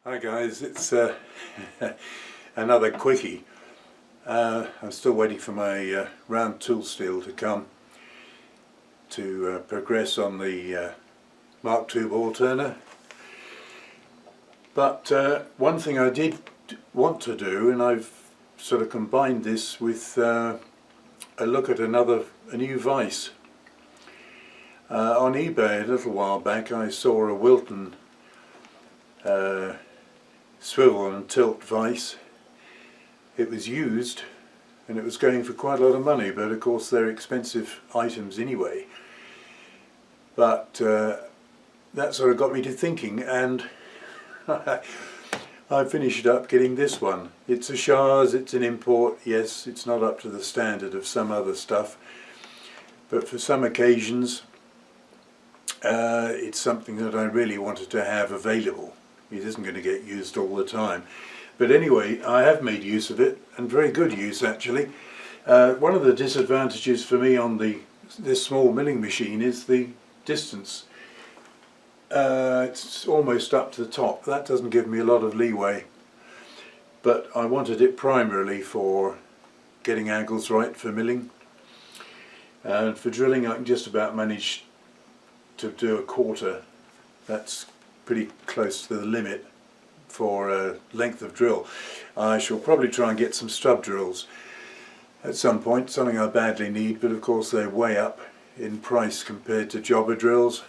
Hi guys, it's another quickie. I'm still waiting for my round tool steel to come to progress on the Mark II ball turner. But one thing I did want to do, and I've sort of combined this with a look at a new vise. On eBay a little while back I saw a Wilton swivel and tilt vise. It was used and it was going for quite a lot of money, but of course they're expensive items anyway. But that sort of got me to thinking, and I finished up getting this one. It's a Shah's, it's an import, yes, it's not up to the standard of some other stuff, but for some occasions it's something that I really wanted to have available. It isn't going to get used all the time. But anyway, I have made use of it, and very good use actually. One of the disadvantages for me on this small milling machine is the distance. It's almost up to the top. That doesn't give me a lot of leeway. But I wanted it primarily for getting angles right for milling. And for drilling I can just about manage to do a quarter. That's pretty close to the limit for length of drill. I shall probably try and get some stub drills at some point, something I badly need, but of course they're way up in price compared to jobber drills.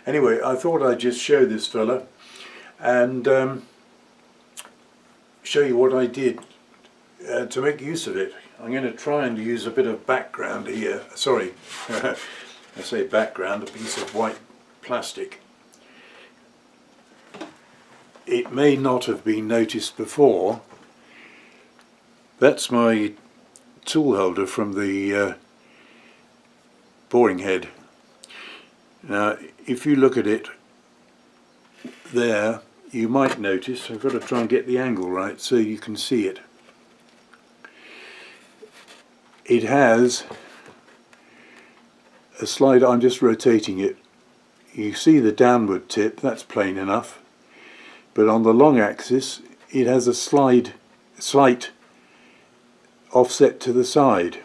Anyway, I thought I'd just show this fella and show you what I did to make use of it. I'm going to try and use a bit of background here. Sorry, I say background, a piece of white plastic. It may not have been noticed before. That's my tool holder from the boring head. Now if you look at it there, you might notice, I've got to try and get the angle right so you can see it. It has a slide, I'm just rotating it. You see the downward tip, that's plain enough. But on the long axis it has a slight offset to the side.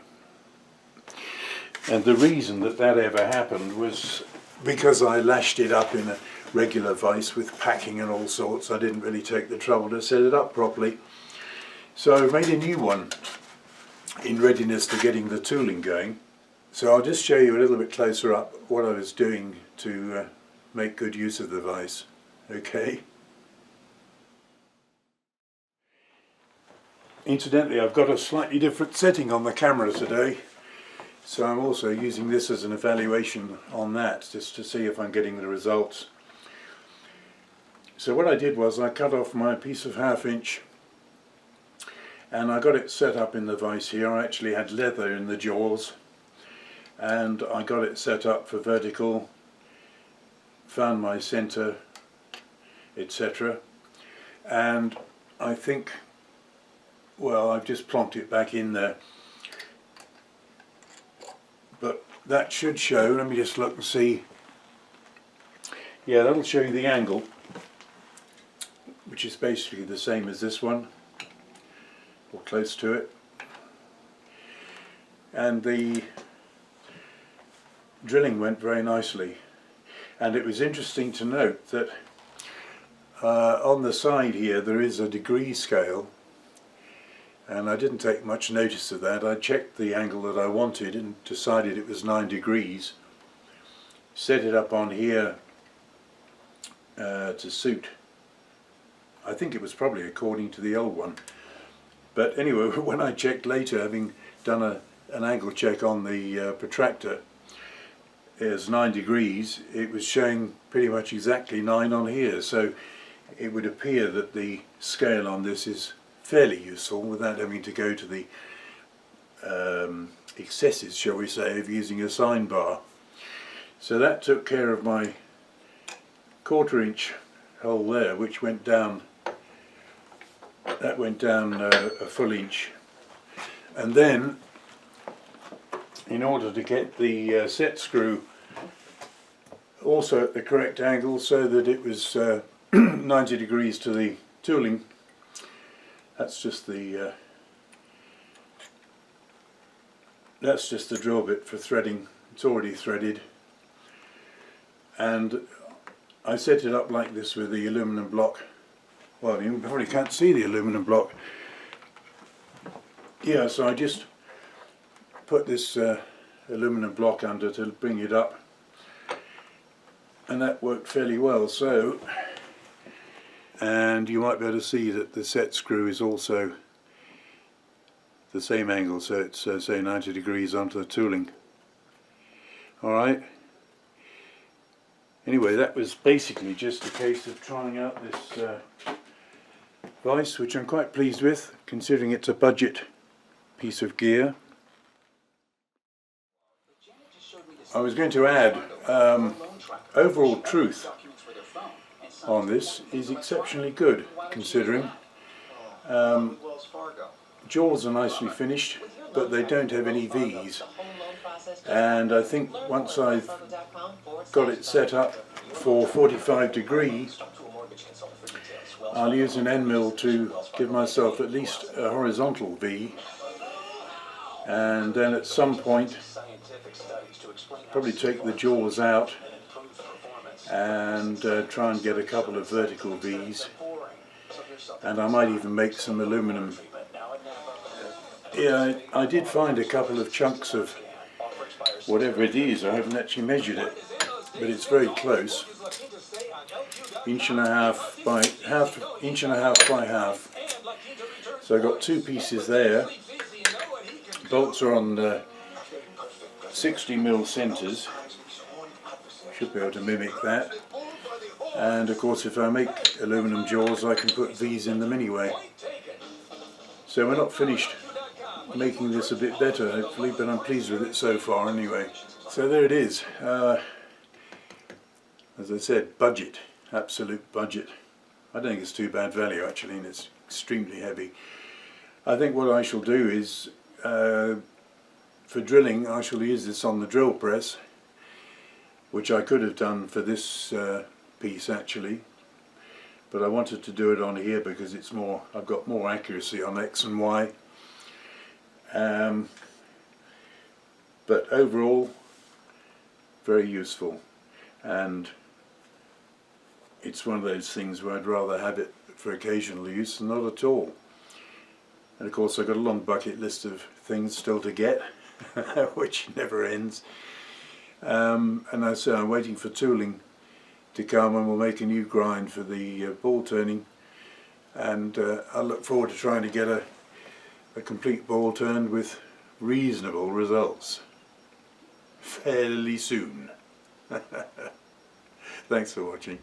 And the reason that ever happened was because I lashed it up in a regular vise with packing and all sorts. I didn't really take the trouble to set it up properly. So I've made a new one in readiness to getting the tooling going. So I'll just show you a little bit closer up what I was doing to make good use of the vise. Okay. Incidentally, I've got a slightly different setting on the camera today, so I'm also using this as an evaluation on that, just to see if I'm getting the results. So what I did was I cut off my piece of 1/2 inch and I got it set up in the vise here. I actually had leather in the jaws and I got it set up for vertical, found my center, etc. And I think, well, I've just plonked it back in there, but that should show. Let me just look and see. Yeah, that'll show you the angle, which is basically the same as this one, or close to it. And the drilling went very nicely, and it was interesting to note that on the side here there is a degree scale. And I didn't take much notice of that. I checked the angle that I wanted and decided it was 9 degrees. Set it up on here to suit. I think it was probably according to the old one. But anyway, when I checked later, having done an angle check on the protractor, as 9 degrees, it was showing pretty much exactly 9 on here. So it would appear that the scale on this is fairly useful without having to go to the excesses, shall we say, of using a sine bar. So that took care of my 1/4 inch hole there, which went down, that went down a full inch. And then, in order to get the set screw also at the correct angle so that it was 90 degrees to the tooling. That's just the drill bit for threading. It's already threaded, and I set it up like this with the aluminum block. Well, you probably can't see the aluminum block. Yeah, so I just put this aluminum block under to bring it up, and that worked fairly well. So, and you might be able to see that the set screw is also the same angle, so it's say 90 degrees onto the tooling. Alright, anyway, that was basically just a case of trying out this vice, which I'm quite pleased with, considering it's a budget piece of gear. I was going to add, overall truth on this is exceptionally good, considering. Jaws are nicely finished, but they don't have any V's, and I think once I've got it set up for 45 degrees, I'll use an end mill to give myself at least a horizontal V, and then at some point probably take the jaws out and try and get a couple of vertical V's, and I might even make some aluminum. Yeah, I did find a couple of chunks of whatever it is. I haven't actually measured it, but it's very close. Inch and a half by half. So I got two pieces there. Bolts are on 60mm centres. Should be able to mimic that. And of course, if I make aluminum jaws, I can put V's in them anyway. So we're not finished making this a bit better, hopefully, but I'm pleased with it so far anyway. So there it is. As I said, budget, absolute budget. I don't think it's too bad value actually, and it's extremely heavy. I think what I shall do is, for drilling, I shall use this on the drill press, which I could have done for this piece actually, but I wanted to do it on here because it's more, I've got more accuracy on X and Y. But overall, very useful, and it's one of those things where I'd rather have it for occasional use than not at all. And of course I've got a long bucket list of things still to get, which never ends. And I say I'm waiting for tooling to come, and we'll make a new grind for the ball turning, and I look forward to trying to get a complete ball turned with reasonable results fairly soon. Thanks for watching.